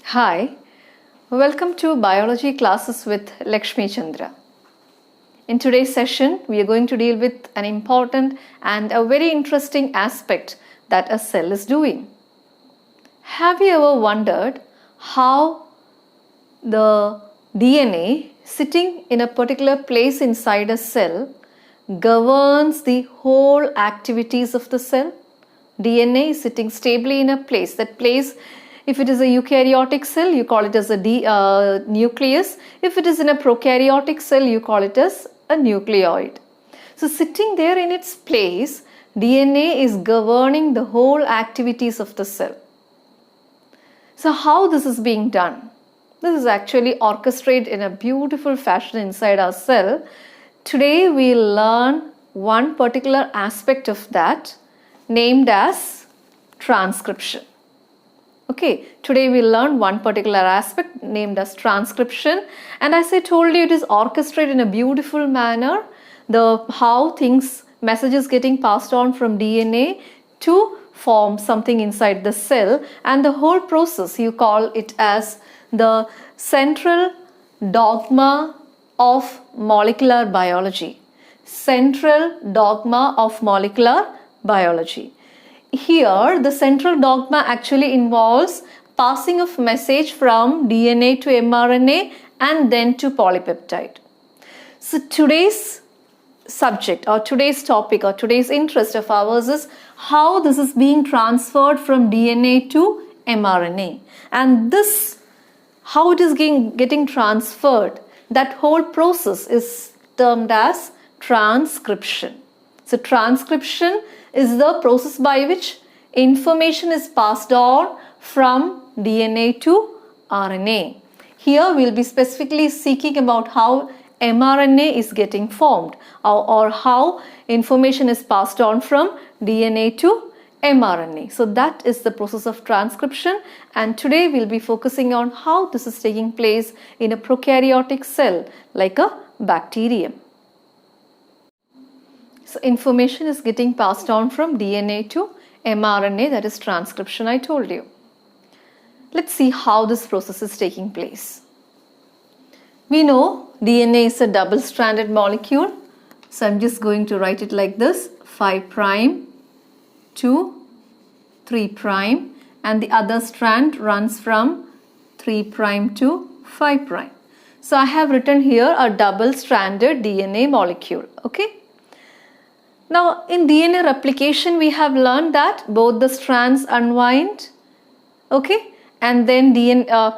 Hi, welcome to Biology classes with Lakshmi Chandra. In today's session, we are going to deal with an important and a very interesting aspect that a cell is doing. Have you ever wondered how the DNA sitting in a particular place inside a cell governs the whole activities of the cell? DNA is sitting stably in a place. That place, if it is a eukaryotic cell, you call it as a nucleus. If it is in a prokaryotic cell, you call it as a nucleoid. So sitting there in its place, DNA is governing the whole activities of the cell. So how this is being done? This is actually orchestrated in a beautiful fashion inside our cell. Today we will learn one particular aspect of that named as transcription. Okay, today we'll learn one particular aspect named as transcription, and as I told you, it is orchestrated in a beautiful manner. How messages getting passed on from DNA to form something inside the cell, and the whole process you call it as the central dogma of molecular biology. Central dogma of molecular biology. Here, the central dogma actually involves passing of message from DNA to mRNA and then to polypeptide. So today's subject or today's topic or today's interest of ours is how this is being transferred from DNA to mRNA. And this, how it is getting transferred, that whole process is termed as transcription. So transcription is the process by which information is passed on from DNA to RNA. Here we will be specifically seeking about how mRNA is getting formed or how information is passed on from DNA to mRNA. So that is the process of transcription, and today we will be focusing on how this is taking place in a prokaryotic cell like a bacterium. So information is getting passed on from DNA to mRNA, that is transcription, I told you. Let's see how this process is taking place. We know DNA is a double-stranded molecule. So I'm just going to write it like this: 5' to 3', and the other strand runs from 3' to 5'. So I have written here a double-stranded DNA molecule. Okay. Now in DNA replication we have learned that both the strands unwind, okay, and then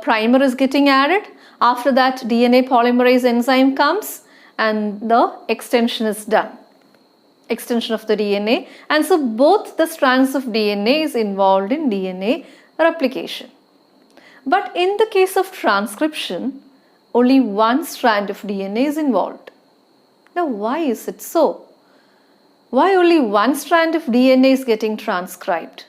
primer is getting added. After that DNA polymerase enzyme comes and the extension is done, extension of the DNA, and so both the strands of DNA is involved in DNA replication. But in the case of transcription, only one strand of DNA is involved. Now why is it so? Why only one strand of DNA is getting transcribed?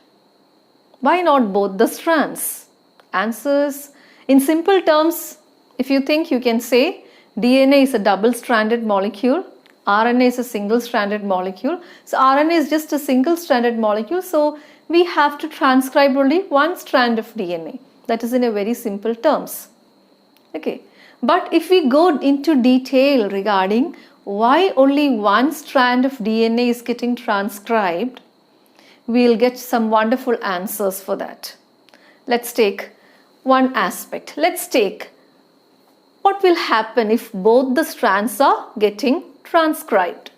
Why not both the strands? Answers, in simple terms, if you think, you can say DNA is a double-stranded molecule, RNA is a single-stranded molecule. So RNA is just a single-stranded molecule, so we have to transcribe only one strand of DNA. That is in a very simple terms. Okay. But if we go into detail regarding why only one strand of DNA is getting transcribed, we'll get some wonderful answers for that. Let's take one aspect. Let's take what will happen if both the strands are getting transcribed.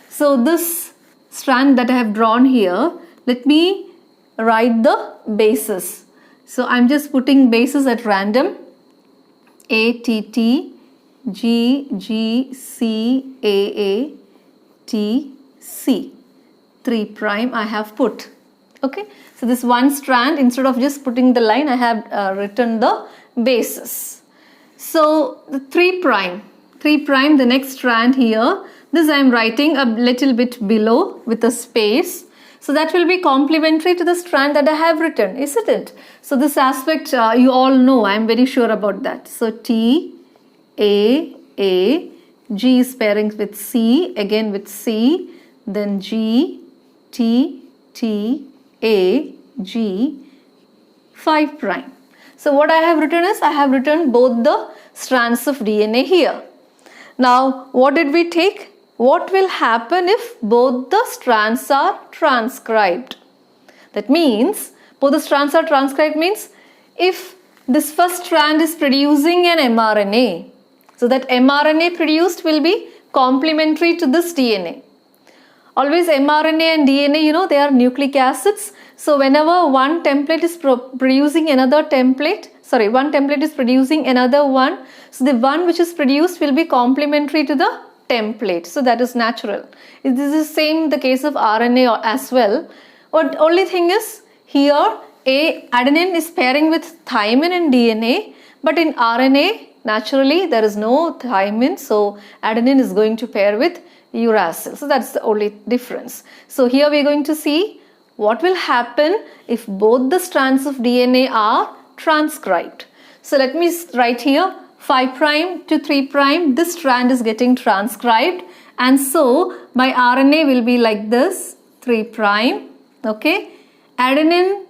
So this strand that I have drawn here, let me write the bases. So I'm just putting bases at random: ATT, G, G, C, A, T, C. 3' I have put. Okay. So this one strand, instead of just putting the line, I have written the bases. So the 3', the next strand here, this I am writing a little bit below with a space. So that will be complementary to the strand that I have written, isn't it? So this aspect you all know, I am very sure about that. So T, A, G is pairing with C, again with C, then G, T, A, G, 5'. So what I have written is, I have written both the strands of DNA here. Now what did we take? What will happen if both the strands are transcribed? That means both the strands are transcribed means if this first strand is producing an mRNA, so that mRNA produced will be complementary to this DNA. Always mRNA and DNA, they are nucleic acids. So whenever one template is producing another template, one template is producing another one, so the one which is produced will be complementary to the template. So that is natural. This is same the case of RNA as well. But only thing is here adenine is pairing with thymine in DNA, but in RNA naturally there is no thymine, so adenine is going to pair with uracil. So that's the only difference. So here we are going to see what will happen if both the strands of DNA are transcribed. So let me write here 5 prime to 3 prime, this strand is getting transcribed, and so my RNA will be like this, 3 prime, okay. Adenine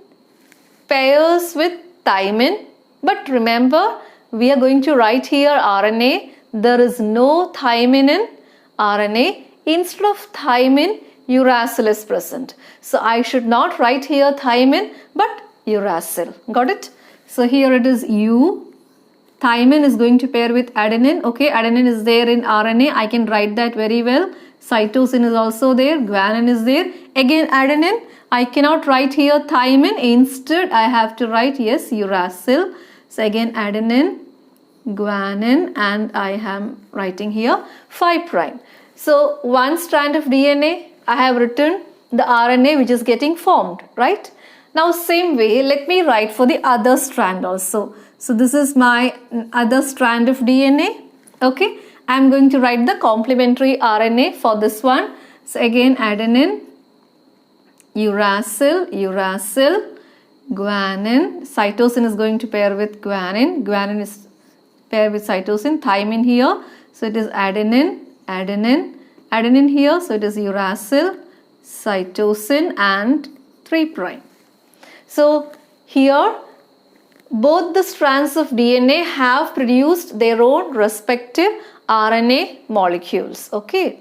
pairs with thymine, but remember we are going to write here RNA, there is no thymine in RNA. Instead of thymine, uracil is present. So I should not write here thymine but uracil. Got it? So here it is U. Thymine is going to pair with adenine. Okay, adenine is there in RNA. I can write that very well. Cytosine is also there. Guanine is there. Again adenine. I cannot write here thymine. Instead, I have to write, yes, uracil. So again adenine, guanine, and I am writing here 5 prime. So one strand of DNA, I have written the RNA which is getting formed, right? Now same way, let me write for the other strand also. So this is my other strand of DNA, okay? I am going to write the complementary RNA for this one. So again adenine, uracil, guanine, cytosine is going to pair with guanine, guanine is paired with cytosine, thymine here, so it is adenine here, so it is uracil, cytosine and 3 prime. So here both the strands of DNA have produced their own respective RNA molecules, okay.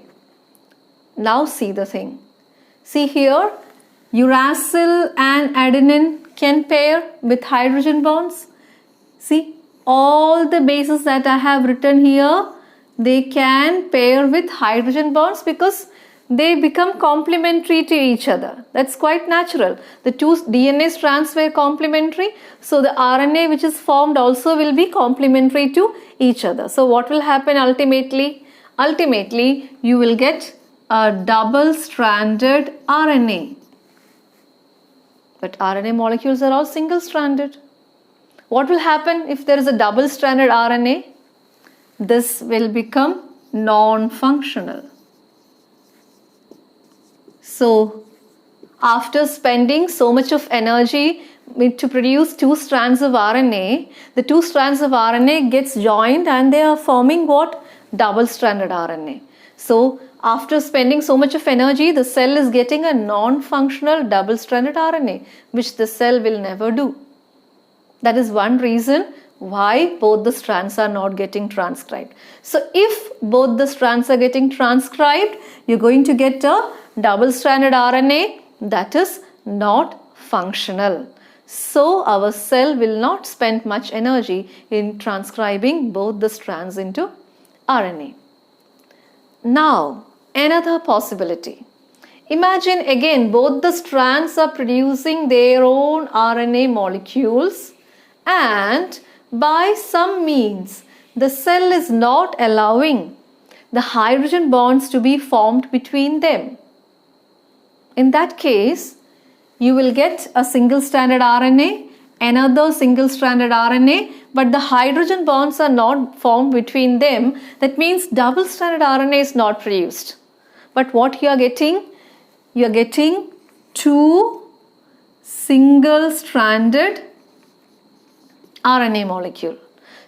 Now see the thing. See here, uracil and adenine can pair with hydrogen bonds. See, all the bases that I have written here, they can pair with hydrogen bonds because they become complementary to each other. That's quite natural. The two DNA strands were complementary, so the RNA which is formed also will be complementary to each other. So what will happen ultimately? Ultimately, you will get a double-stranded RNA. But RNA molecules are all single-stranded. What will happen if there is a double-stranded RNA? This will become non-functional. So, after spending so much of energy to produce two strands of RNA, the two strands of RNA gets joined and they are forming what? Double-stranded RNA. So, after spending so much of energy, the cell is getting a non-functional double-stranded RNA, which the cell will never do. That is one reason why both the strands are not getting transcribed. So, if both the strands are getting transcribed, you're going to get a double-stranded RNA that is not functional. So, our cell will not spend much energy in transcribing both the strands into RNA. Now, another possibility. Imagine again both the strands are producing their own RNA molecules and by some means the cell is not allowing the hydrogen bonds to be formed between them. In that case, you will get a single-stranded RNA, another single-stranded RNA, but the hydrogen bonds are not formed between them. That means double-stranded RNA is not produced. But what you are getting? You are getting two single-stranded RNA molecule.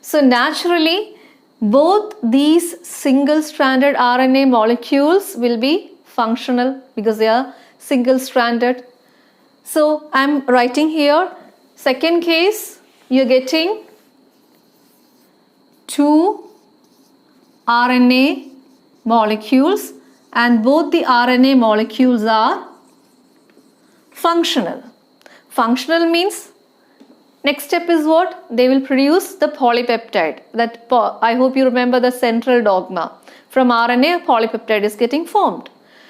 So naturally, both these single-stranded RNA molecules will be functional because they are single-stranded. So I am writing here, second case, you're getting 2 RNA molecules, and both the RNA molecules are functional. Functional means next step is what? They will produce the polypeptide. I hope you remember the central dogma. From RNA, a polypeptide is getting formed.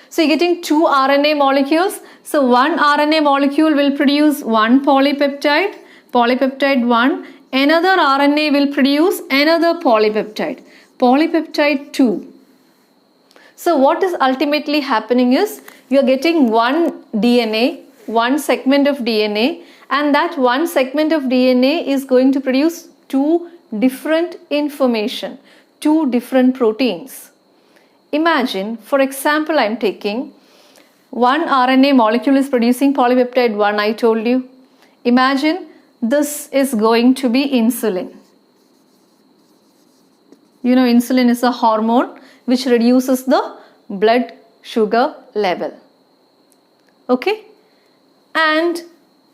So you're getting 2 RNA molecules. So one RNA molecule will produce one polypeptide, polypeptide 1. Another RNA will produce another polypeptide, polypeptide 2. So what is ultimately happening is you're getting one DNA, one segment of DNA, and that one segment of DNA is going to produce 2 different information, 2 different proteins. Imagine, for example, I'm taking one RNA molecule is producing polypeptide 1, I told you. Imagine this is going to be insulin. You know, insulin is a hormone which reduces the blood sugar level. Okay? And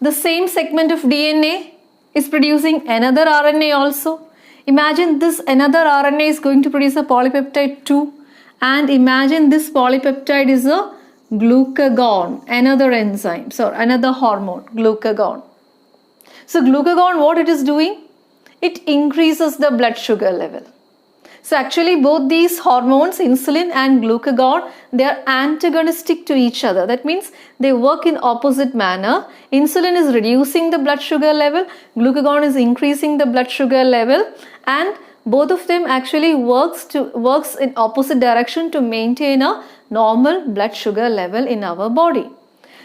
the same segment of DNA is producing another RNA also. Imagine this another RNA is going to produce a polypeptide 2, and imagine this polypeptide is a glucagon, another enzyme, another hormone, glucagon. So glucagon, what it is doing? It increases the blood sugar level. So actually both these hormones, insulin and glucagon, they are antagonistic to each other. That means they work in opposite manner. Insulin is reducing the blood sugar level, glucagon is increasing the blood sugar level, and both of them actually works in opposite direction to maintain a normal blood sugar level in our body.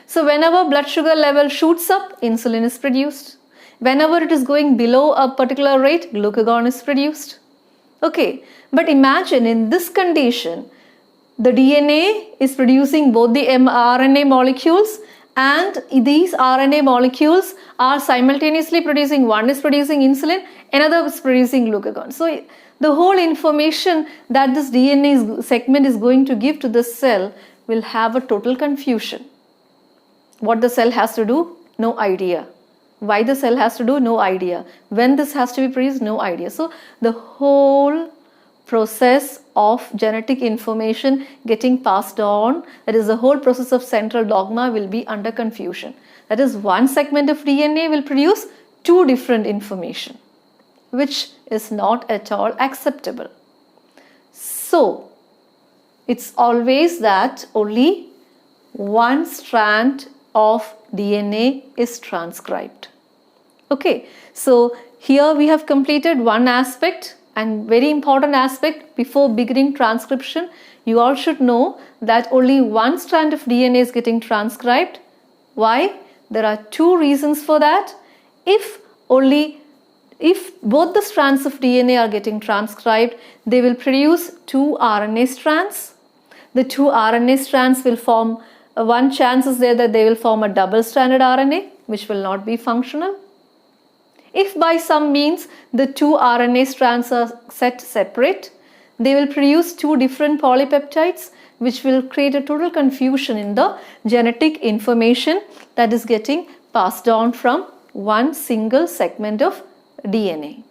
So whenever blood sugar level shoots up, insulin is produced. Whenever it is going below a particular rate, glucagon is produced. Okay, but imagine in this condition, the DNA is producing both the mRNA molecules, and these RNA molecules are simultaneously producing, one is producing insulin, another is producing glucagon. So the whole information that this DNA segment is going to give to the cell will have a total confusion. What the cell has to do? No idea. Why the cell has to do? No idea. When this has to be produced? No idea. So the whole process of genetic information getting passed on, that is the whole process of central dogma, will be under confusion. That is, one segment of DNA will produce 2 different information, which is not at all acceptable. So it's always that only one strand of DNA is transcribed. Okay, so here we have completed one aspect, and very important aspect. Before beginning transcription, you all should know that only one strand of DNA is getting transcribed. Why? There are 2 reasons for that. If both the strands of DNA are getting transcribed, they will produce 2 RNA strands. The 2 RNA strands will form, one chance is there that they will form a double-stranded RNA, which will not be functional. If by some means the 2 RNA strands are set separate, they will produce 2 different polypeptides, which will create a total confusion in the genetic information that is getting passed on from one single segment of DNA.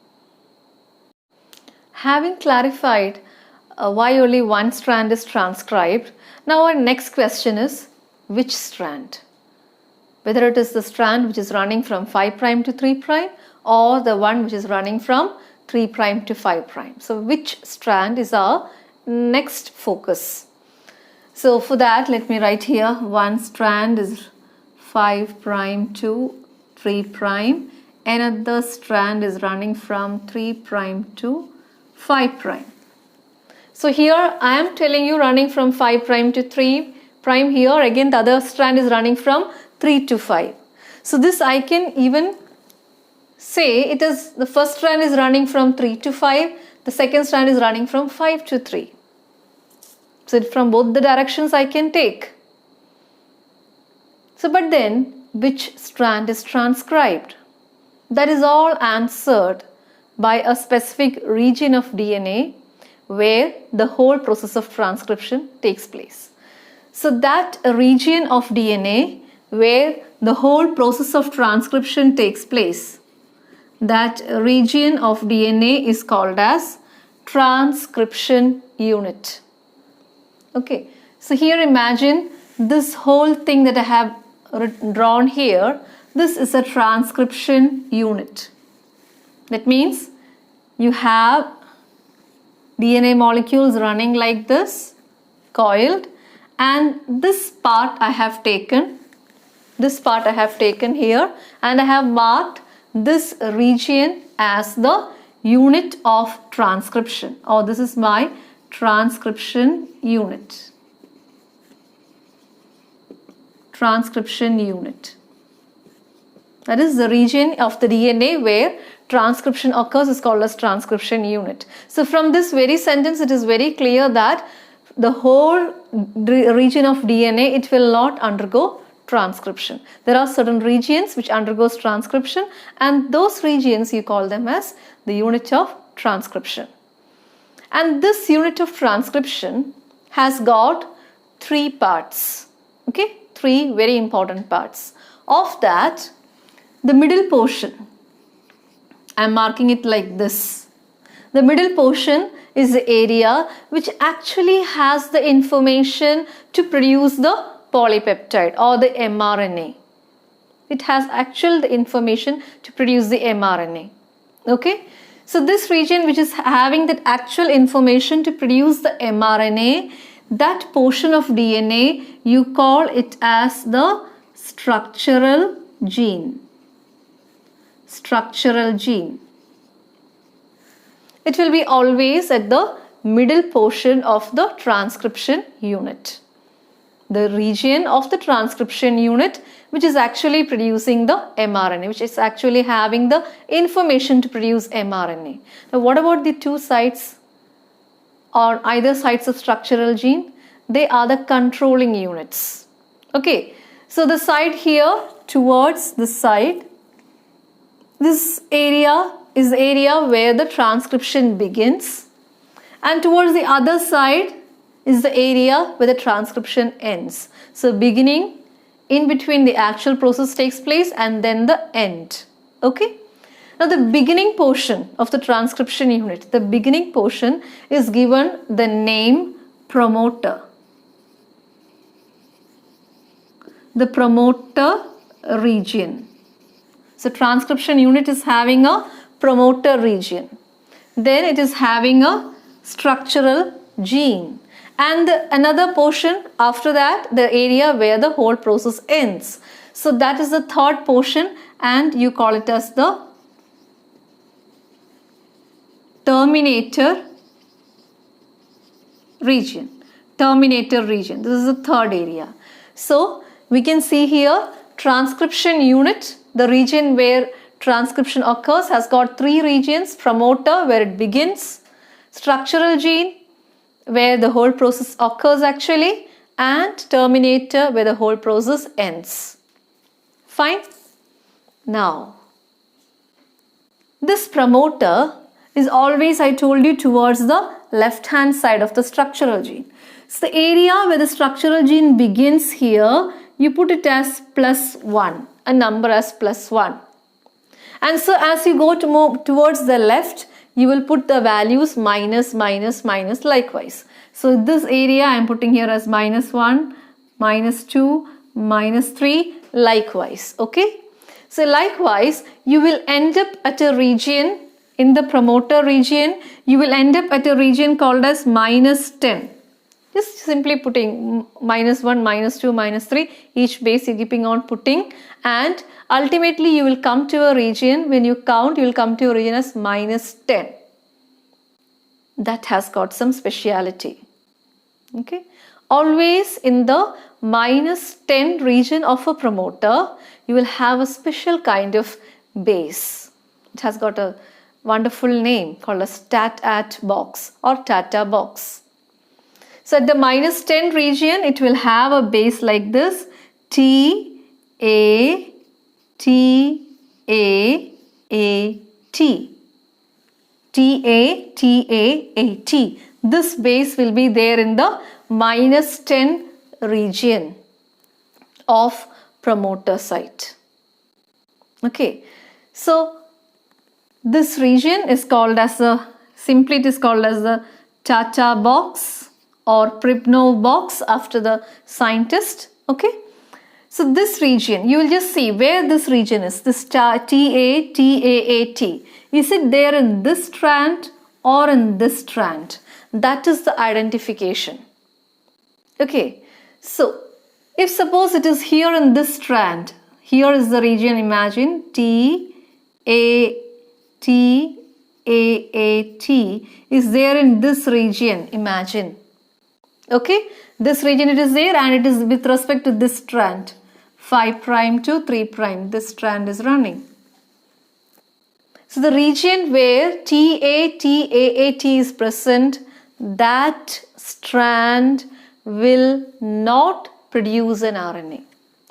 Having clarified why only one strand is transcribed, now our next question is, which strand? Whether it is the strand which is running from 5' to 3' or the one which is running from 3' to 5'. So which strand is our next focus? So for that, let me write here, one strand is 5' to 3', another strand is running from 3' to 5'. So here I am telling you running from 5' to 3'. Here again the other strand is running from 3 to 5. So this I can even say it is the first strand is running from 3 to 5, the second strand is running from 5 to 3. So from both the directions I can take. So but then which strand is transcribed? That is all answered by a specific region of DNA where the whole process of transcription takes place. So that region of DNA where the whole process of transcription takes place, that region of DNA is called as transcription unit. Okay, so here imagine this whole thing that I have drawn here. This is a transcription unit. That means you have DNA molecules running like this, coiled, and this part I have taken here, and I have marked this region as the unit of transcription, or this is my transcription unit. Transcription unit. That is the region of the DNA where transcription occurs is called as transcription unit. So from this very sentence, it is very clear that the whole region of DNA, it will not undergo transcription. There are certain regions which undergoes transcription, and those regions you call them as the unit of transcription. And this unit of transcription has got 3 parts. Okay, 3 very important parts. Of that, the middle portion, I am marking it like this. The middle portion is the area which actually has the information to produce the polypeptide or the mRNA. It has the information to produce the mRNA. Okay, so this region which is having that actual information to produce the mRNA, that portion of DNA, you call it as the structural gene. Structural gene. It will be always at the middle portion of the transcription unit. The region of the transcription unit which is actually producing the mRNA, which is actually having the information to produce mRNA. Now what about the 2 sides or either sides of structural gene? They are the controlling units. Okay, so the side here towards this side, this area is the area where the transcription begins, and towards the other side is the area where the transcription ends. So beginning, in between the actual process takes place, and then the end. Okay. Now the beginning portion of the transcription unit, the beginning portion is given the name promoter. The promoter region. So transcription unit is having a promoter region. Then it is having a structural gene. And another portion after that, the area where the whole process ends. So that is the 3rd portion, and you call it as the terminator region. Terminator region. This is the 3rd area. So we can see here transcription unit, the region where transcription occurs, has got 3 regions: promoter where it begins, structural gene where the whole process occurs actually, and terminator where the whole process ends. Fine. Now this promoter is always, I told you, towards the left hand side of the structural gene. So the area where the structural gene begins here, you put it as +1, a number as +1. And so as you go to move towards the left, you will put the values minus, minus, minus likewise. So this area I am putting here as -1, -2, -3 likewise. Okay. So likewise, you will end up at a region in the promoter region, you will end up at a region called as -10. Just simply putting -1, -2, -3, each base you're keeping on putting, and ultimately you will come to a region, when you count, you will come to a region as -10. That has got some speciality. Okay. Always in the -10 region of a promoter, you will have a special kind of base. It has got a wonderful name called as TATAAT box or TATAAT box. So at the -10 region, it will have a base like this: TATAAT. TATAAT. This base will be there in the -10 region of promoter site. Okay, so This region is called as simply it is called as the TATAAT Box or Pribnov box after the scientist. Okay. So this region, you will just see where this region is, this TATAAT. Is it there in this strand or in this strand? That is the identification. Okay, so if suppose it is here in this strand, here is the region, imagine TATAAT is there in this region, imagine. Okay, this region it is there and it is with respect to this strand, 5' to 3', this strand is running. So the region where TATAAT is present, that strand will not produce an RNA.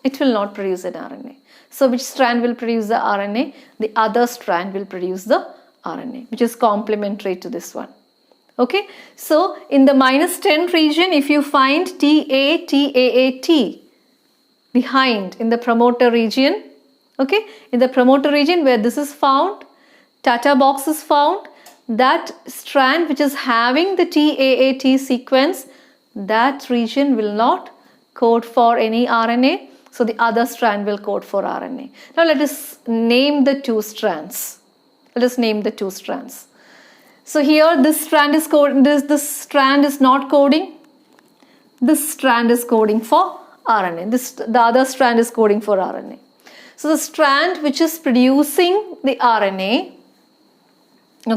It will not produce an RNA. So which strand will produce the RNA? The other strand will produce the RNA, which is complementary to this one. Okay, so in the -10 region, if you find TATAAT behind in the promoter region, okay, in the promoter region where this is found, TATAAT box is found, that strand which is having the TAAT sequence, that region will not code for any RNA. So the other strand will code for RNA. Now let us name the two strands. Let us name the two strands. So here this strand is coding, this strand is not coding. This strand is coding for RNA. The other strand is coding for RNA. So the strand which is producing the RNA,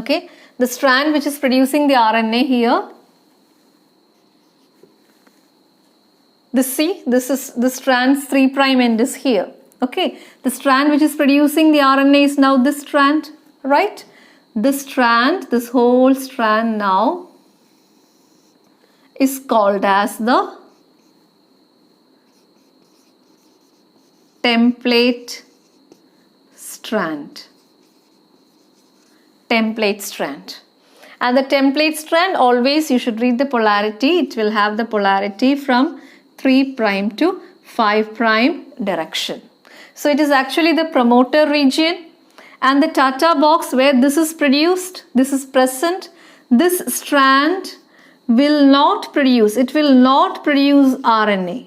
okay, the strand which is producing the RNA here, this is the strand's 3' end is here. Okay, the strand which is producing the RNA is now this strand, right? This strand, this whole strand now is called as the template strand. Template strand. And the template strand, always you should read the polarity. It will have the polarity from 3' to 5' direction. So it is actually the promoter region and the TATAAT box where this is produced, this is present. This strand will not produce, it will not produce RNA.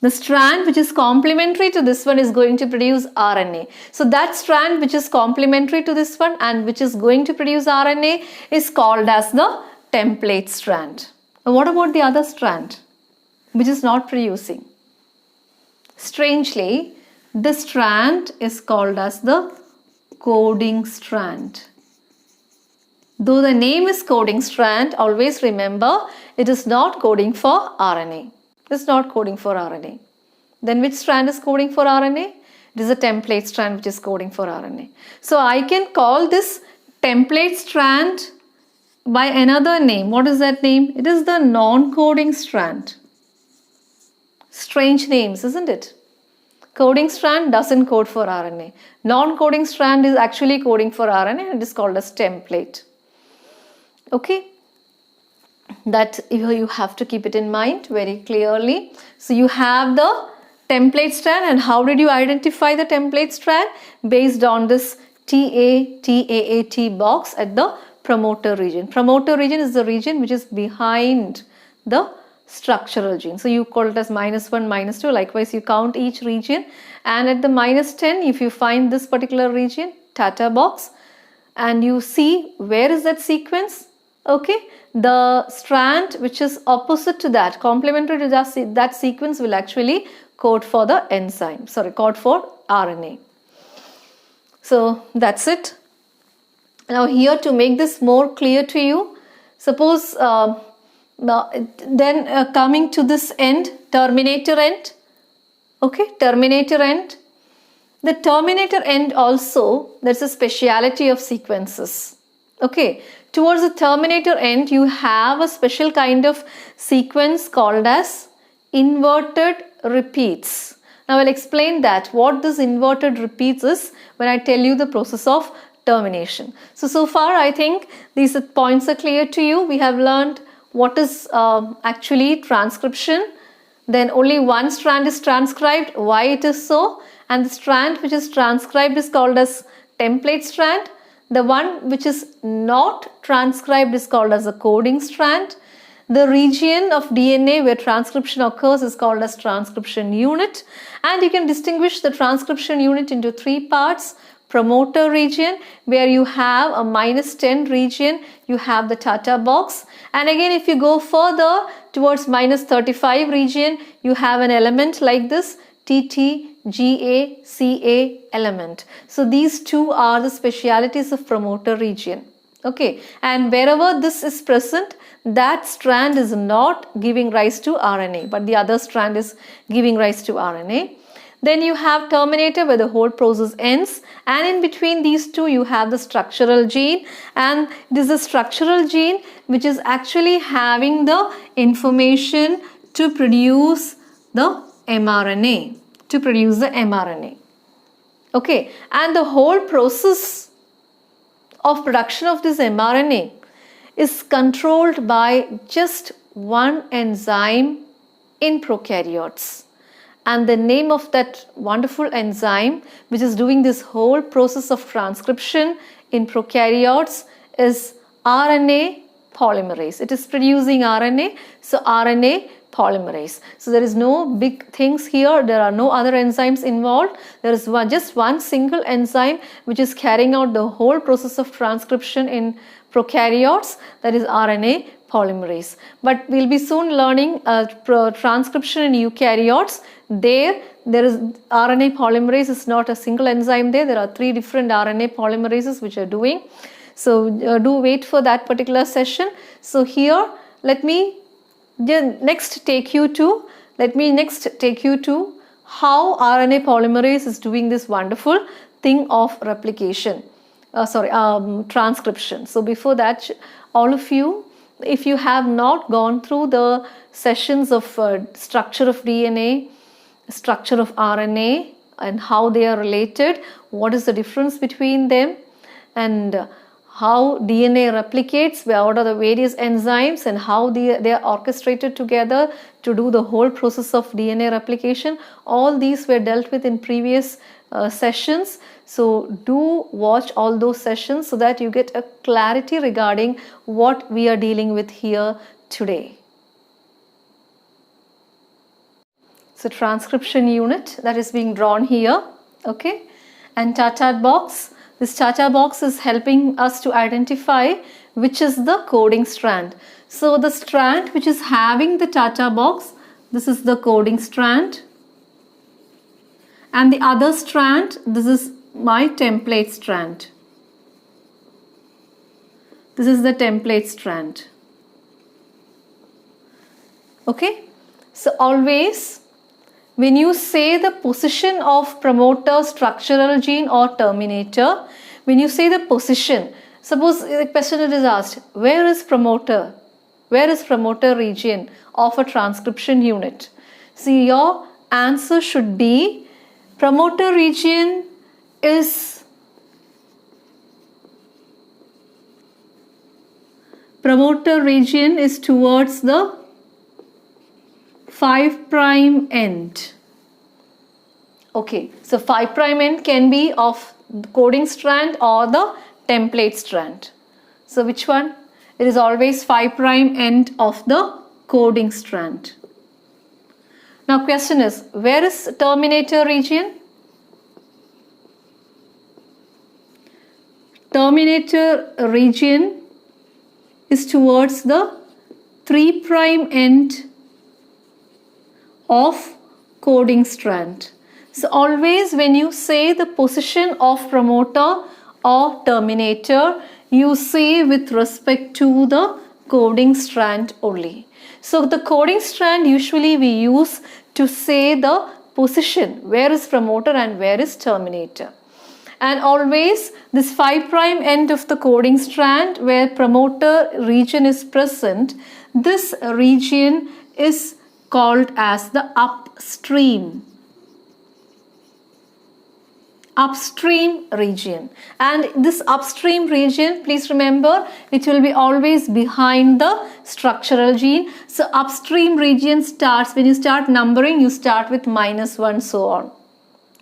The strand which is complementary to this one is going to produce RNA. So that strand which is complementary to this one and which is going to produce RNA is called as the template strand. Now what about the other strand which is not producing? Strangely, this strand is called as the coding strand. Though the name is coding strand, always remember it is not coding for RNA. It is not coding for RNA. Then which strand is coding for RNA? It is a template strand which is coding for RNA. So I can call this template strand by another name. What is that name? It is the non-coding strand. Strange names, isn't it? Coding strand doesn't code for RNA. Non-coding strand is actually coding for RNA and it is called as template. Okay, that you have to keep it in mind very clearly. So you have the template strand, and how did you identify the template strand? Based on this TATAAT box at the promoter region. Promoter region is the region which is behind the structural gene. So you call it as -1, -2. Likewise, you count each region, and at the -10, if you find this particular region, TATAAT box, and you see where is that sequence. Okay, the strand which is opposite to that, complementary to that sequence will actually code for the enzyme, code for RNA. So that's it. Now here, to make this more clear to you, suppose coming to this end, terminator end, okay, terminator end. The terminator end also, there's a speciality of sequences. Okay, towards the terminator end, you have a special kind of sequence called as inverted repeats. Now I'll explain that, what this inverted repeats is, when I tell you the process of termination. So far I think these points are clear to you. We have learned what is actually transcription. Then only one strand is transcribed, why it is so, and the strand which is transcribed is called as template strand. The one which is not transcribed is called as a coding strand. The region of DNA where transcription occurs is called as transcription unit. And you can distinguish the transcription unit into three parts. Promoter region, where you have a -10 region, you have the TATAAT box. And again, if you go further towards -35 region, you have an element like this, TTGACA element. So these two are the specialities of promoter region. Okay, and wherever this is present, that strand is not giving rise to RNA, but the other strand is giving rise to RNA. Then you have terminator where the whole process ends, and in between these two you have the structural gene, and this is the structural gene which is actually having the information to produce the mRNA, Okay, and the whole process of production of this mRNA is controlled by just one enzyme in prokaryotes. And the name of that wonderful enzyme which is doing this whole process of transcription in prokaryotes is RNA polymerase. It is producing RNA, so RNA polymerase. So there is no big things here, there are no other enzymes involved. There is just one single enzyme which is carrying out the whole process of transcription in prokaryotes, that is RNA polymerase. But we'll be soon learning transcription in eukaryotes. There is RNA polymerase is not a single enzyme there. There are 3 different RNA polymerases which are doing. So do wait for that particular session. So here let me next take you to how RNA polymerase is doing this wonderful thing of replication. Transcription. So before that, all of you, if you have not gone through the sessions of structure of DNA, structure of RNA and how they are related, what is the difference between them, and how DNA replicates, what are the various enzymes and how they are orchestrated together to do the whole process of DNA replication, all these were dealt with in previous sessions. So do watch all those sessions so that you get a clarity regarding what we are dealing with here today. So transcription unit that is being drawn here, okay, and TATAAT box. This TATAAT box is helping us to identify which is the coding strand. So the strand which is having the TATAAT box, this is the coding strand, and the other strand, this is my template strand. This is the template strand. Okay, so always when you say the position of promoter, structural gene or terminator, when you say the position, suppose the question is asked, where is promoter? Where is promoter region of a transcription unit? See, your answer should be promoter region is towards the 5' end. Okay, so 5' end can be of the coding strand or the template strand. So which one? It is always 5' end of the coding strand. Now question is, where is terminator region? Terminator region is towards the 3' end of coding strand. So always when you say the position of promoter or terminator, you say with respect to the coding strand only. So the coding strand usually we use to say the position, where is promoter and where is terminator. And always this 5' end of the coding strand where promoter region is present, this region is called as the upstream region. And this upstream region, please remember, it will be always behind the structural gene. So upstream region starts, when you start numbering, you start with -1, so on.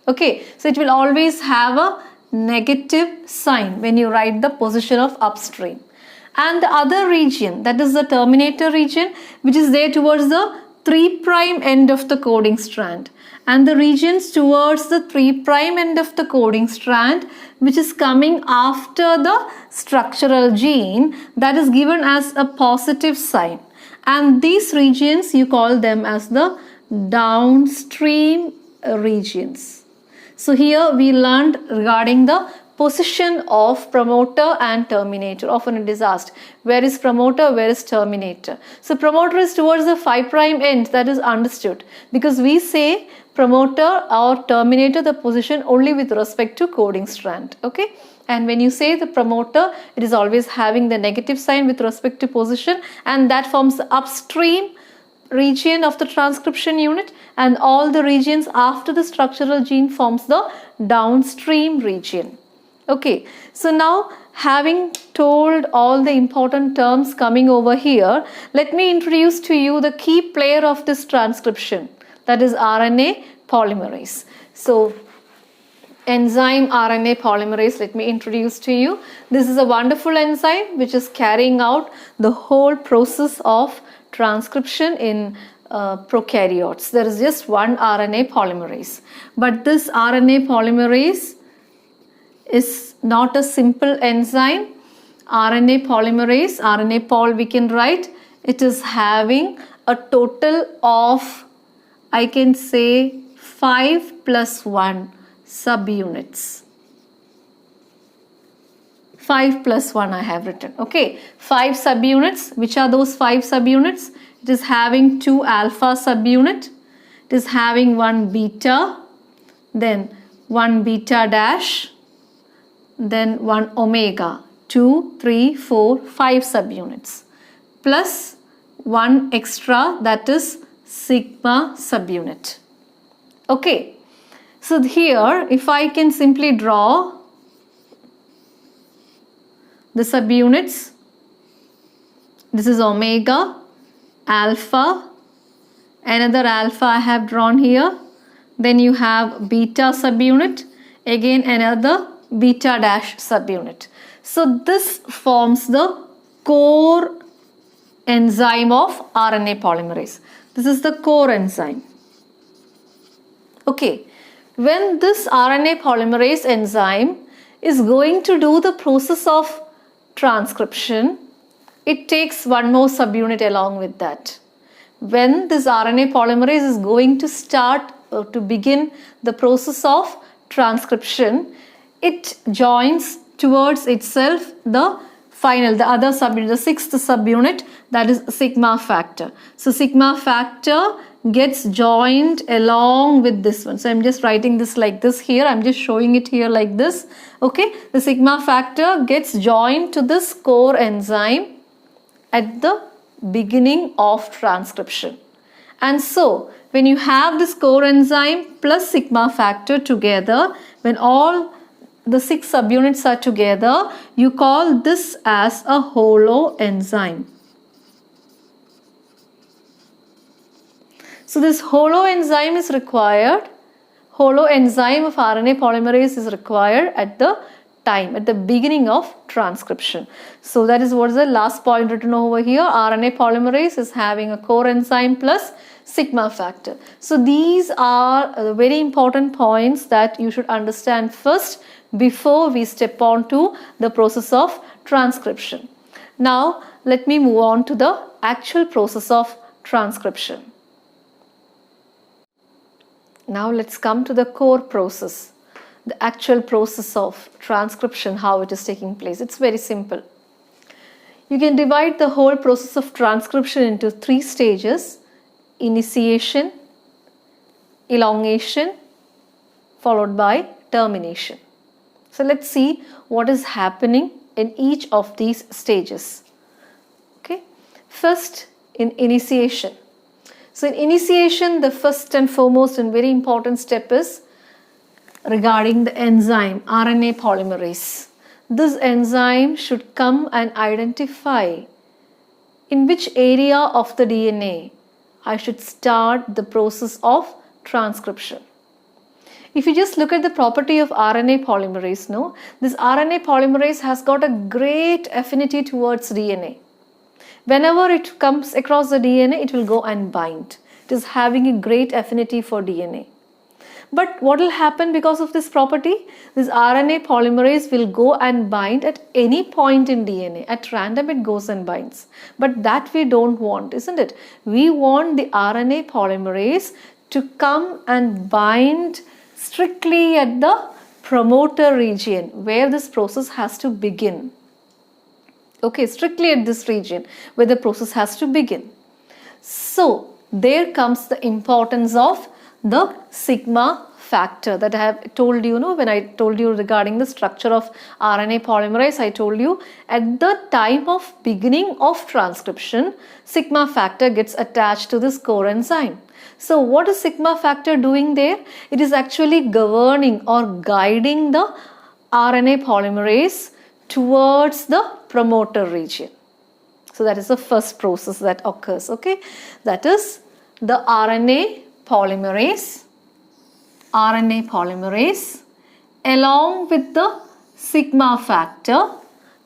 Okay, so it will always have a negative sign when you write the position of upstream. And the other region, that is the terminator region, which is there towards the 3' end of the coding strand, and the regions towards the 3' end of the coding strand, which is coming after the structural gene, that is given as a positive sign, and these regions you call them as the downstream regions. So here we learned regarding the position of promoter and terminator. Often it is asked, where is promoter, where is terminator? So promoter is towards the 5' end, that is understood, because we say promoter or terminator the position only with respect to coding strand. Okay, and when you say the promoter, it is always having the negative sign with respect to position, and that forms the upstream region of the transcription unit, and all the regions after the structural gene forms the downstream region. Okay, so now having told all the important terms coming over here, let me introduce to you the key player of this transcription, that is RNA polymerase. So enzyme RNA polymerase, let me introduce to you. This is a wonderful enzyme which is carrying out the whole process of transcription in prokaryotes. There is just one RNA polymerase, but this RNA polymerase is not a simple enzyme. RNA polymerase, RNA pol we can write, it is having a total of, I can say, 5 + 1 subunits. 5 + 1 I have written. Okay, 5 subunits. Which are those 5 subunits? It is having 2 alpha subunit, it is having 1 beta, then 1 beta dash, then 1 omega, 2, 3, 4, 5 subunits, plus 1 extra, that is sigma subunit. Okay, so here if I can simply draw the subunits, this is omega, alpha, another alpha I have drawn here, then you have beta subunit, again another beta dash subunit. So this forms the core enzyme of RNA polymerase. This is the core enzyme. Okay, when this RNA polymerase enzyme is going to do the process of transcription, it takes one more subunit along with that. When this RNA polymerase is going to start to begin the process of transcription, it joins towards itself the other subunit, the 6th subunit, that is sigma factor. So sigma factor gets joined along with this one. So I'm just writing this like this here. I'm just showing it here like this. Okay, the sigma factor gets joined to this core enzyme at the beginning of transcription. And so when you have this core enzyme plus sigma factor together, when all the 6 subunits are together, you call this as a holo enzyme. So this holo enzyme is required. Holo enzyme of RNA polymerase is required at the beginning of transcription. So that is what is the last point written over here. RNA polymerase is having a core enzyme plus sigma factor. So these are the very important points that you should understand first before we step on to the process of transcription. Now let me move on to the actual process of transcription. Now let's come to the core process, the actual process of transcription, how it is taking place. It's very simple. You can divide the whole process of transcription into 3 stages: initiation, elongation, followed by termination. So let's see what is happening in each of these stages. Okay, first in initiation. So in initiation, the first and foremost and very important step is regarding the enzyme RNA polymerase. This enzyme should come and identify in which area of the DNA I should start the process of transcription. If you just look at the property of RNA polymerase, no, this RNA polymerase has got a great affinity towards DNA. Whenever it comes across the DNA, it will go and bind. It is having a great affinity for DNA. But what will happen because of this property? This RNA polymerase will go and bind at any point in DNA. At random it goes and binds. But that we don't want, isn't it? We want the RNA polymerase to come and bind strictly at the promoter region where this process has to begin. Okay, strictly at this region where the process has to begin. So, there comes the importance of the sigma factor that I have told you, when I told you regarding the structure of RNA polymerase, I told you at the time of beginning of transcription, sigma factor gets attached to this core enzyme. So what is sigma factor doing there? It is actually governing or guiding the RNA polymerase towards the promoter region. So that is the first process that occurs, okay? That is the RNA polymerase along with the sigma factor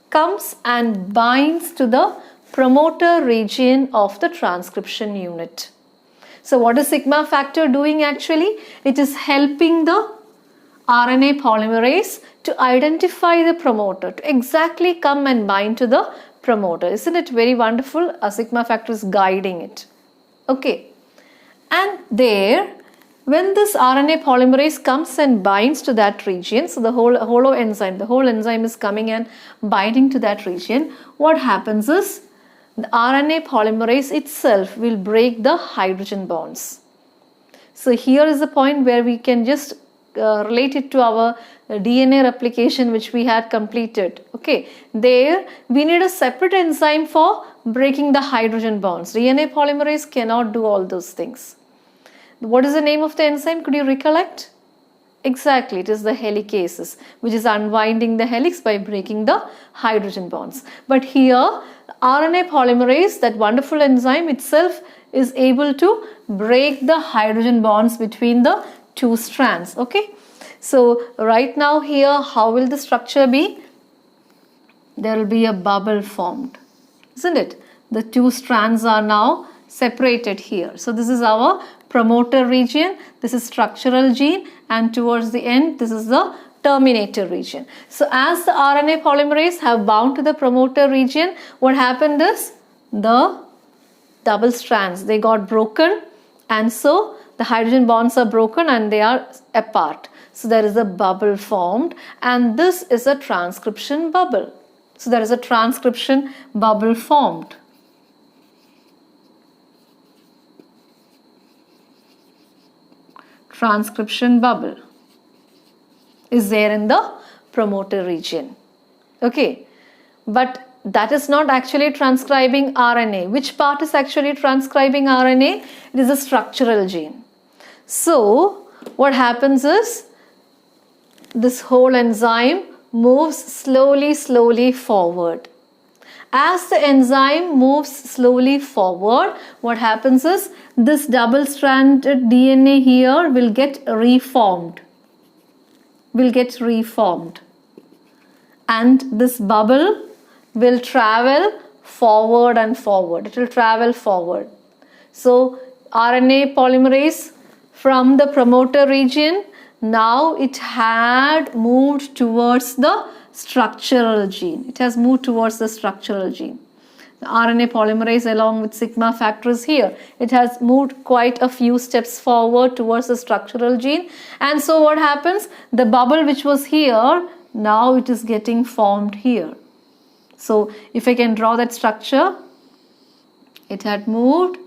comes and binds to the promoter region of the transcription unit. So what is sigma factor doing actually? It is helping the RNA polymerase to identify the promoter, to exactly come and bind to the promoter. Isn't it very wonderful? A sigma factor is guiding it. Okay. And there, when this RNA polymerase comes and binds to that region, so the whole enzyme is coming and binding to that region, what happens is the RNA polymerase itself will break the hydrogen bonds. So here is the point where we can just relate it to our DNA replication which we had completed. Okay, there we need a separate enzyme for breaking the hydrogen bonds. DNA polymerase cannot do all those things. What is the name of the enzyme? Could you recollect? Exactly, it is the helicases, which is unwinding the helix by breaking the hydrogen bonds. But here, RNA polymerase, that wonderful enzyme itself, is able to break the hydrogen bonds between the two strands. Okay, so right now here, how will the structure be? There will be a bubble formed, isn't it? The two strands are now separated here. So this is our promoter region, this is structural gene, and towards the end this is the terminator region. So as the RNA polymerase have bound to the promoter region, what happened is the double strands, they got broken, and so the hydrogen bonds are broken and they are apart. So there is a bubble formed, and this is a transcription bubble. So there is a transcription bubble formed. Transcription bubble is there in the promoter region. Okay, but that is not actually transcribing RNA. Which part is actually transcribing RNA? It is a structural gene. So what happens is this whole enzyme moves slowly forward. As the enzyme moves slowly forward, what happens is this double-stranded DNA here will get reformed. And this bubble will travel forward and forward. It will travel forward. So RNA polymerase from the promoter region, now it had moved towards the structural gene. It has moved towards the structural gene. The RNA polymerase along with sigma factor is here. It has moved quite a few steps forward towards the structural gene. And so what happens? The bubble which was here, now it is getting formed here. So if I can draw that structure, it had moved.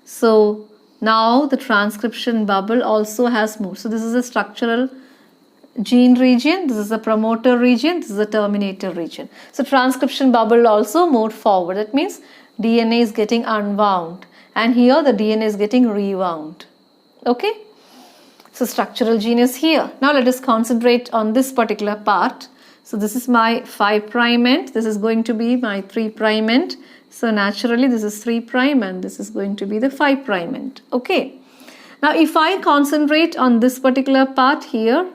So now the transcription bubble also has moved. So this is a structural gene region, this is the promoter region, this is the terminator region. So transcription bubble also moved forward. That means DNA is getting unwound, and here the DNA is getting rewound. Okay, so structural gene is here. Now let us concentrate on this particular part. So this is my 5' end, this is going to be my 3' end. So naturally this is 3' and this is going to be the 5' end. Okay. Now if I concentrate on this particular part here,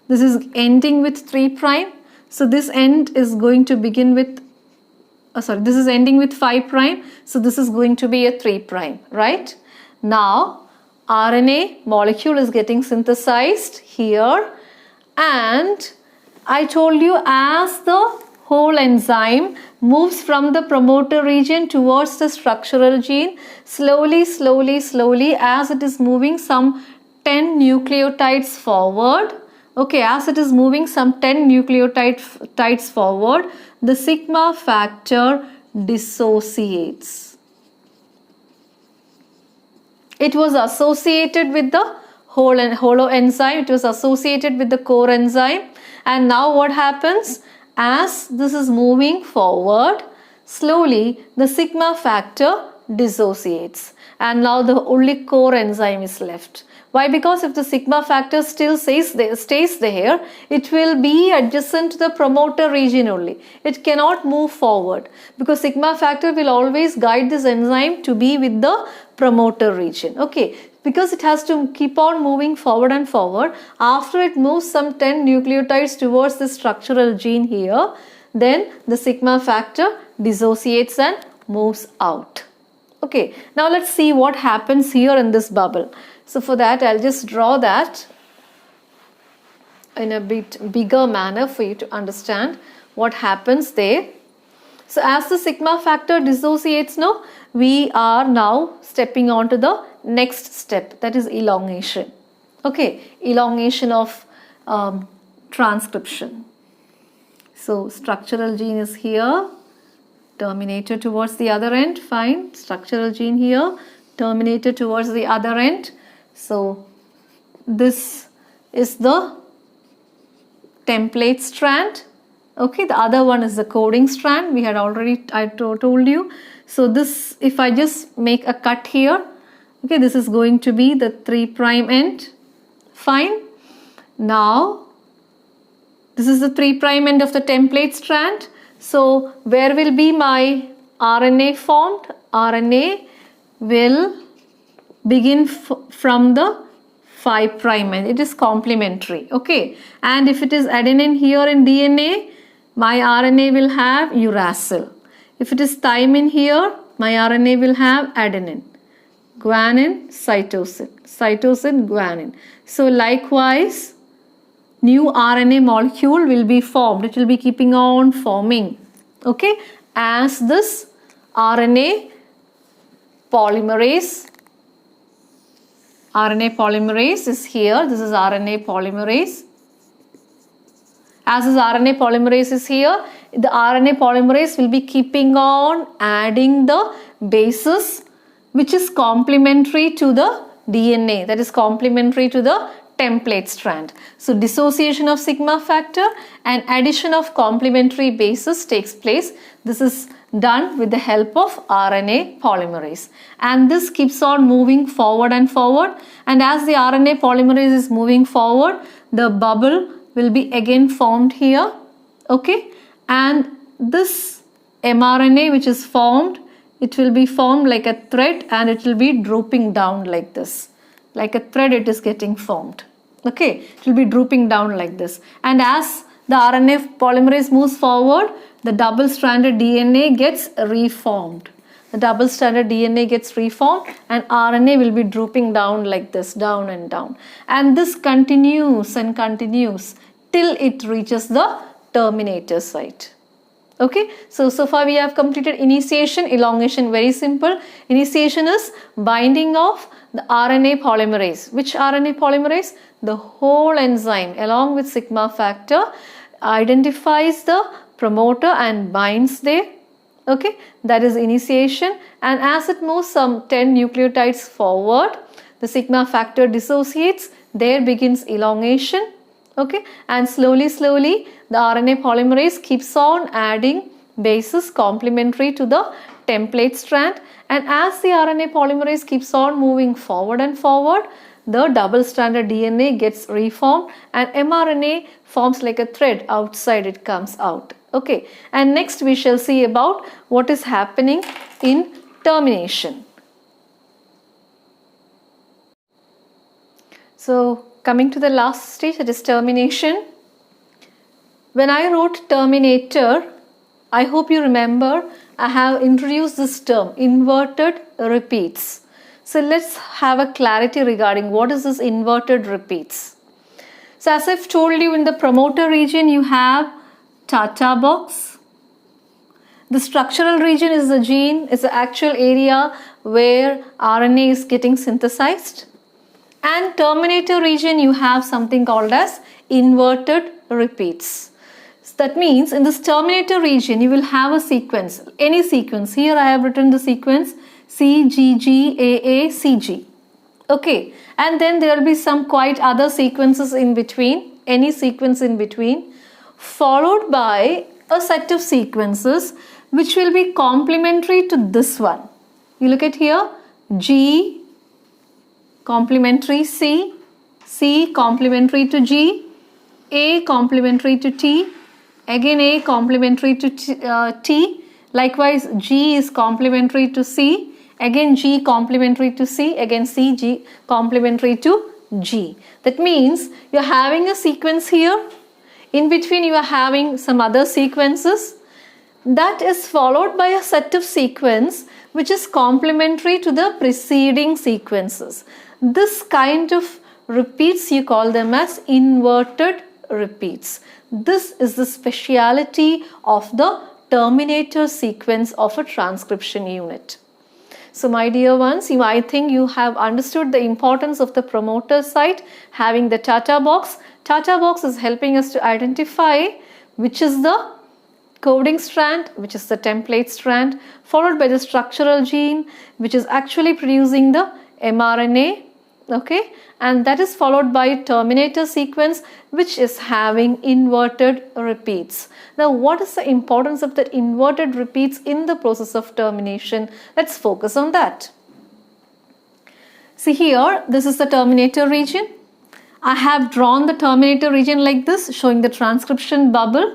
this is ending with 3 prime. So this end is going to begin with, this is ending with 5 prime. So this is going to be a 3 prime, right? Now RNA molecule is getting synthesized here, and I told you as the whole enzyme moves from the promoter region towards the structural gene, slowly as it is moving some 10 nucleotides forward. Okay, as it is moving some 10 nucleotides forward, the sigma factor dissociates. It was associated with the holo enzyme, it was associated with the core enzyme, and now what happens? As this is moving forward, slowly the sigma factor dissociates, and now the only core enzyme is left. Why? Because if the sigma factor still stays there, it will be adjacent to the promoter region only. It cannot move forward because sigma factor will always guide this enzyme to be with the promoter region. Okay, because it has to keep on moving forward and forward. After it moves some 10 nucleotides towards the structural gene here, then the sigma factor dissociates and moves out. Okay, now let's see what happens here in this bubble. So for that, I'll just draw that in a bit bigger manner for you to understand what happens there. So as the sigma factor dissociates now, we are now stepping on to the next step, that is elongation. Okay, elongation of transcription. So structural gene is here, terminator towards the other end, fine. Structural gene here, terminator towards the other end. So this is the template strand. Okay, the other one is the coding strand. We had already, I told you. So this, if I just make a cut here, okay, this is going to be the 3 prime end. Fine. Now, this is the 3 prime end of the template strand. So where will be my RNA formed? RNA will begin from the 5 prime end. It is complementary. Okay. And if it is adenine here in DNA, my RNA will have uracil. If it is thymine here, my RNA will have adenine. Guanine, cytosine. Cytosine, guanine. So likewise, new RNA molecule will be formed. It will be keeping on forming. Okay. As this RNA polymerase is here. This is RNA polymerase. As this RNA polymerase is here, the RNA polymerase will be keeping on adding the bases which is complementary to the DNA, that is complementary to the template strand. So dissociation of sigma factor and addition of complementary bases takes place. This is done with the help of RNA polymerase, and this keeps on moving forward and forward, and as the RNA polymerase is moving forward, the bubble will be again formed here. Okay, and this mRNA which is formed, it will be formed like a thread and it will be drooping down like this. Like a thread it is getting formed. Okay, it will be drooping down like this, and as the RNA polymerase moves forward, the double-stranded DNA gets reformed. The double-stranded DNA gets reformed and RNA will be drooping down like this, down and down. And this continues and continues till it reaches the terminator site. Okay, so far we have completed initiation, elongation, very simple. Initiation is binding of the RNA polymerase. Which RNA polymerase? The whole enzyme along with sigma factor identifies the promoter and binds there. Okay, that is initiation, and as it moves some 10 nucleotides forward, the sigma factor dissociates, there begins elongation. Okay, and slowly the RNA polymerase keeps on adding bases complementary to the template strand, and as the RNA polymerase keeps on moving forward and forward, the double-stranded DNA gets reformed and mRNA forms like a thread, outside it comes out. Okay, and next we shall see about what is happening in termination. So coming to the last stage, that is termination. When I wrote terminator, I hope you remember I have introduced this term, inverted repeats. So let's have a clarity regarding what is this inverted repeats. So as I've told you, in the promoter region you have TATAAT box. The structural region is the gene, is the actual area where RNA is getting synthesized. And terminator region you have something called as inverted repeats. So that means in this terminator region you will have a sequence, any sequence. Here I have written the sequence CGGAACG. Okay, and then there will be some quite other sequences in between, any sequence in between, followed by a set of sequences which will be complementary to this one. You look at here, G complementary C, C complementary to G, A complementary to T, again A complementary to T, likewise G is complementary to C, again G complementary to C, again C, G complementary to G. That means you are having a sequence here, in between you are having some other sequences, that is followed by a set of sequence which is complementary to the preceding sequences. This kind of repeats you call them as inverted repeats. This is the speciality of the terminator sequence of a transcription unit. So my dear ones, I think you have understood the importance of the promoter site having the TATAAT box. TATAAT box is helping us to identify which is the coding strand, which is the template strand, followed by the structural gene which is actually producing the mRNA, okay, and that is followed by terminator sequence which is having inverted repeats. Now what is the importance of the inverted repeats in the process of termination? Let's focus on that. See here, this is the terminator region. I have drawn the terminator region like this, showing the transcription bubble.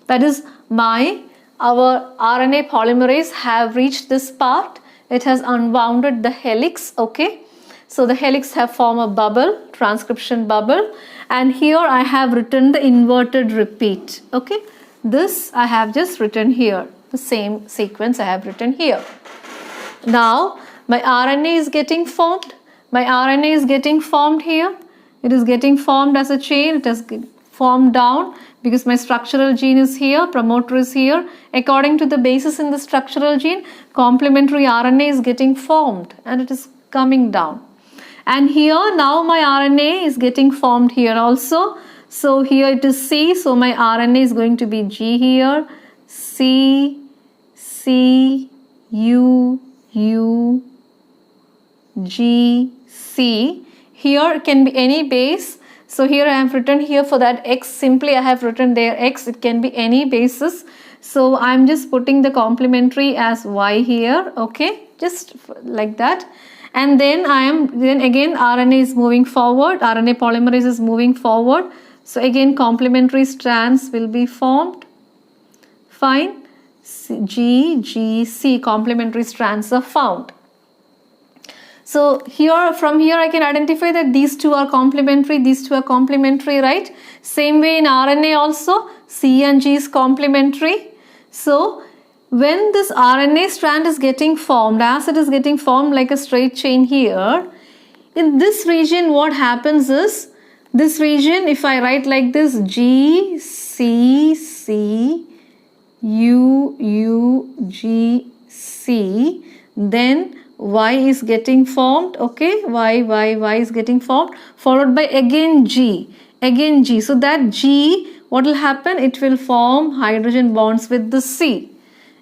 That is our RNA polymerase have reached this part. It has unwounded the helix, okay. So the helix have formed a bubble, transcription bubble, and here I have written the inverted repeat, okay. This I have just written here, the same sequence I have written here. Now my RNA is getting formed. My RNA is getting formed here. It is getting formed as a chain. It has formed down because my structural gene is here, promoter is here. According to the basis in the structural gene, complementary RNA is getting formed and it is coming down. And here now my RNA is getting formed here also. So here it is C, so my RNA is going to be G here, C, C, U, U, G, C. Here it can be any base. So here I have written here for that X, simply I have written there X, it can be any basis. So I am just putting the complementary as Y here, okay, just like that. And then again RNA is moving forward, RNA polymerase is moving forward. So again complementary strands will be formed. Fine. G, G, C, complementary strands are found. So here, from here I can identify that these two are complementary, right? Same way in RNA also, C and G is complementary. So when this RNA strand is getting formed, as it is getting formed like a straight chain here, in this region what happens is, this region if I write like this, G, C, C, U, U, G, C, then Y is getting formed, okay, Y is getting formed, followed by again G. So that G, what will happen? It will form hydrogen bonds with the C.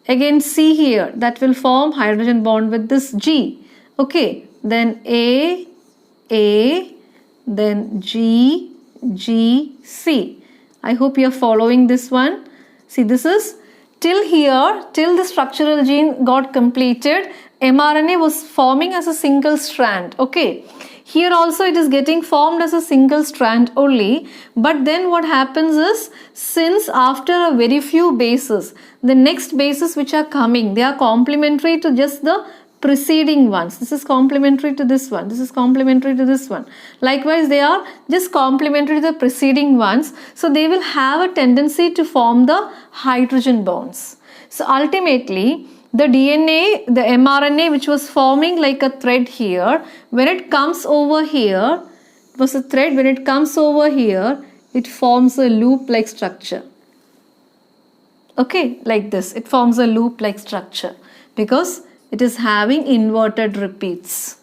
Again C here, that will form hydrogen bond with this G. Okay, then A, then G, G, C. I hope you are following this one. See, this is till here, till the structural gene got completed, mRNA was forming as a single strand, okay. Here also it is getting formed as a single strand only, but then what happens is, since after a very few bases, the next bases which are coming, they are complementary to just the preceding ones. This is complementary to this one. This is complementary to this one. Likewise, they are just complementary to the preceding ones. So they will have a tendency to form the hydrogen bonds. So ultimately, the DNA, the mRNA which was forming like a thread here, when it comes over here, it was a thread, when it comes over here, it forms a loop-like structure. Okay, like this. It forms a loop-like structure because it is having inverted repeats.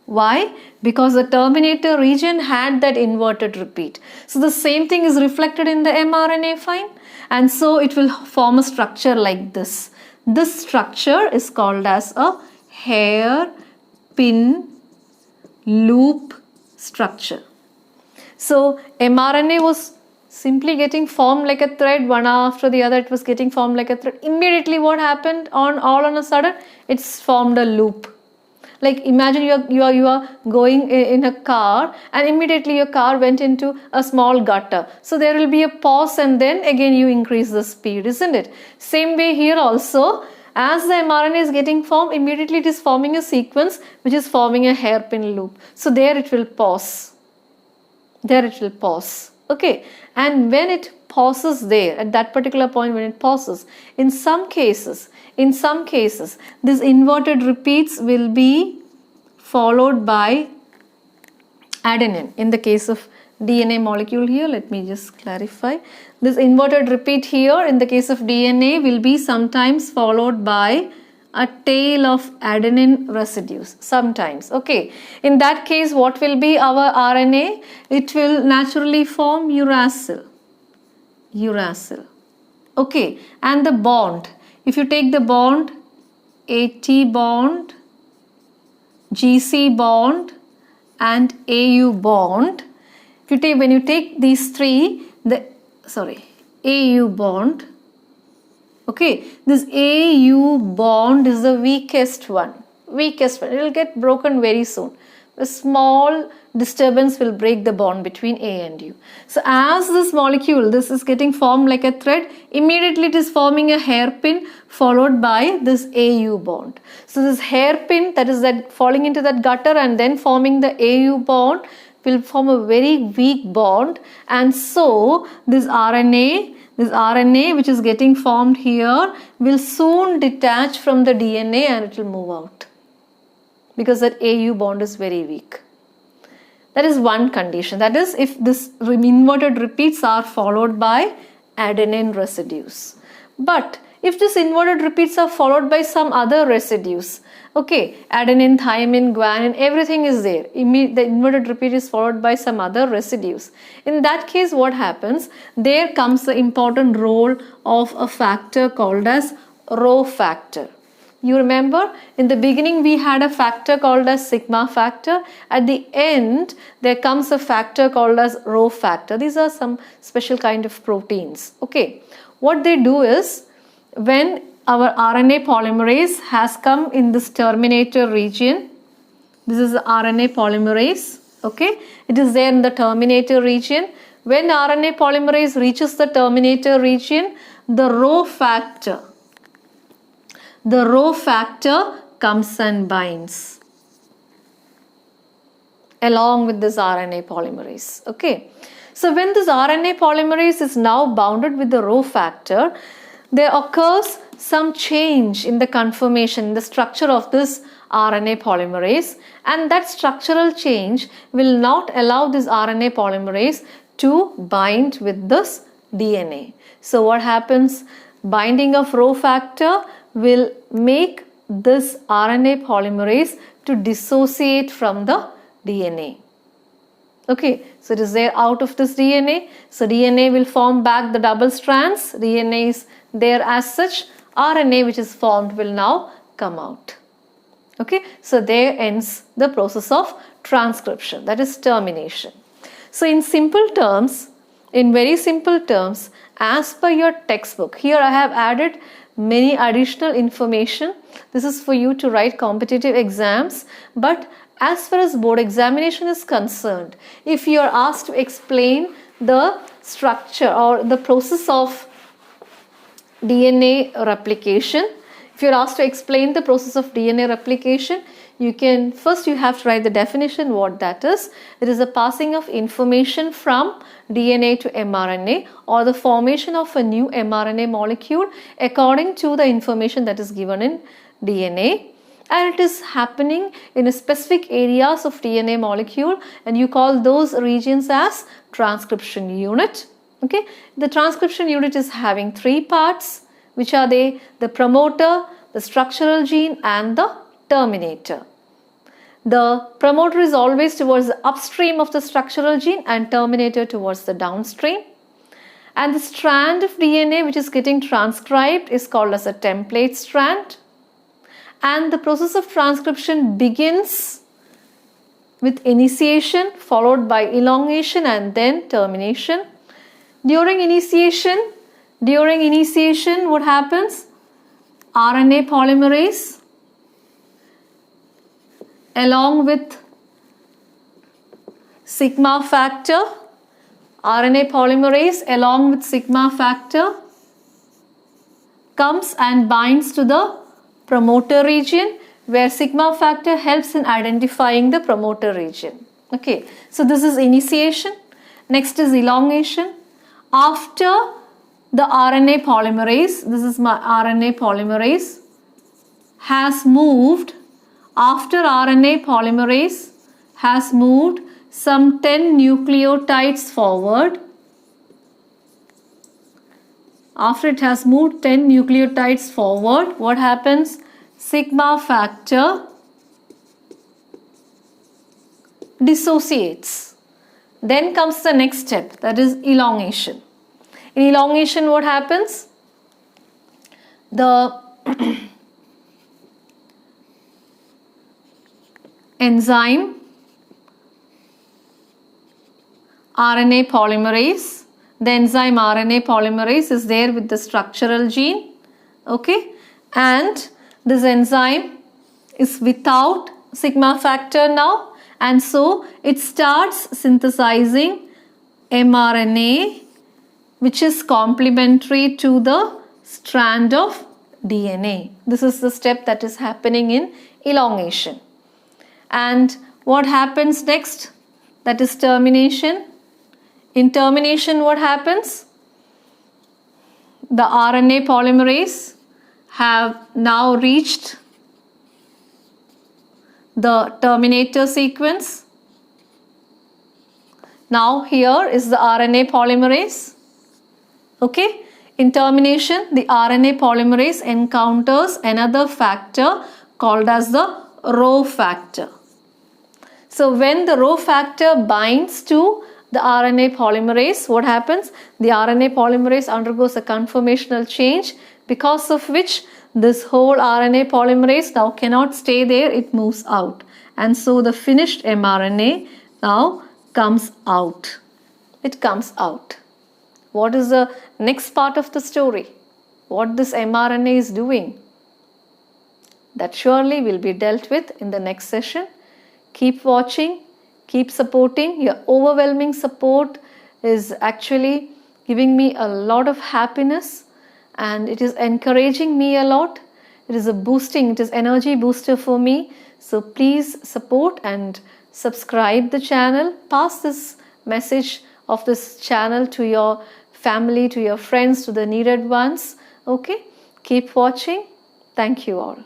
Why? Because the terminator region had that inverted repeat. So the same thing is reflected in the mRNA fine, and so it will form a structure like this. This structure is called as a hairpin loop structure. So mRNA was simply getting formed like a thread, one after the other. It was getting formed like a thread. Immediately what happened all on a sudden? It's formed a loop. Like imagine you are going in a car and immediately your car went into a small gutter. So there will be a pause and then again you increase the speed, isn't it? Same way here also, as the mRNA is getting formed, immediately it is forming a sequence which is forming a hairpin loop. So there it will pause. There it will pause. Okay, and when it pauses there, at that particular point when it pauses, in some cases, these inverted repeats will be followed by adenine. In the case of DNA molecule here, let me just clarify. This inverted repeat here in the case of DNA will be sometimes followed by a tail of adenine residues, sometimes. Okay, in that case what will be our RNA? It will naturally form uracil. Okay, and the bond, if you take the bond AT bond, GC bond and AU bond, when you take these three, AU bond, okay, this AU bond is the weakest one. It will get broken very soon. A small disturbance will break the bond between A and U. So as this molecule, this is getting formed like a thread, immediately it is forming a hairpin followed by this AU bond. So this hairpin, that is that falling into that gutter and then forming the AU bond, will form a very weak bond, and so this RNA which is getting formed here will soon detach from the DNA and it will move out because that AU bond is very weak. That is one condition. That is if this inverted repeats are followed by adenine residues. But if this inverted repeats are followed by some other residues, okay, adenine, thymine, guanine, everything is there. The inverted repeat is followed by some other residues. In that case, what happens? There comes the important role of a factor called as Rho factor. You remember in the beginning we had a factor called as sigma factor. At the end there comes a factor called as Rho factor. These are some special kind of proteins. Okay, what they do is when our RNA polymerase has come in this terminator region, this is the RNA polymerase, okay, it is there in the terminator region. When RNA polymerase reaches the terminator region, the Rho factor comes and binds along with this RNA polymerase. Okay, so when this RNA polymerase is now bounded with the Rho factor, there occurs some change in the conformation, the structure of this RNA polymerase, and that structural change will not allow this RNA polymerase to bind with this DNA. So what happens? Binding of Rho factor will make this RNA polymerase to dissociate from the DNA. Okay, so it is there out of this DNA. So DNA will form back the double strands. DNA is there as such. RNA which is formed will now come out. Okay, so there ends the process of transcription, that is termination. So in simple terms, in very simple terms, as per your textbook, here I have added many additional information. This is for you to write competitive exams, but as far as board examination is concerned, if you are asked to explain the structure or the process of DNA replication, If you're asked to explain the process of DNA replication, you have to write the definition, what that is. It is the passing of information from DNA to mRNA, or the formation of a new mRNA molecule according to the information that is given in DNA. And it is happening in a specific areas of DNA molecule, and you call those regions as transcription unit. Okay, the transcription unit is having 3 parts, which are they? The promoter, the structural gene, and the terminator. The promoter is always towards the upstream of the structural gene and terminator towards the downstream. And the strand of DNA which is getting transcribed is called as a template strand. And the process of transcription begins with initiation followed by elongation and then termination. During initiation, what happens? RNA polymerase along with sigma factor, RNA polymerase along with sigma factor comes and binds to the promoter region, where sigma factor helps in identifying the promoter region. Okay, so this is initiation. Next is elongation. After the RNA polymerase, this is my RNA polymerase, has moved, after RNA polymerase has moved some 10 nucleotides forward. After it has moved 10 nucleotides forward, what happens? Sigma factor dissociates. Then comes the next step, that is elongation. In elongation, what happens? The enzyme RNA polymerase, the enzyme RNA polymerase is there with the structural gene, okay, and this enzyme is without sigma factor now, and so it starts synthesizing mRNA which is complementary to the strand of DNA. This is the step that is happening in elongation. And what happens next? That is termination. In termination, what happens? The RNA polymerase have now reached the terminator sequence. Now here is the RNA polymerase. Okay, in termination, the RNA polymerase encounters another factor called as the Rho factor. So when the Rho factor binds to the RNA polymerase, what happens? The RNA polymerase undergoes a conformational change, because of which this whole RNA polymerase now cannot stay there, it moves out. And so the finished mRNA now comes out. It comes out. What is the next part of the story? What this mRNA is doing? That surely will be dealt with in the next session. Keep watching, keep supporting. Your overwhelming support is actually giving me a lot of happiness, and it is encouraging me a lot. It is it is energy booster for me. So please support and subscribe the channel. Pass this message of this channel to your family, to your friends, to the needed ones. Okay, keep watching. Thank you all.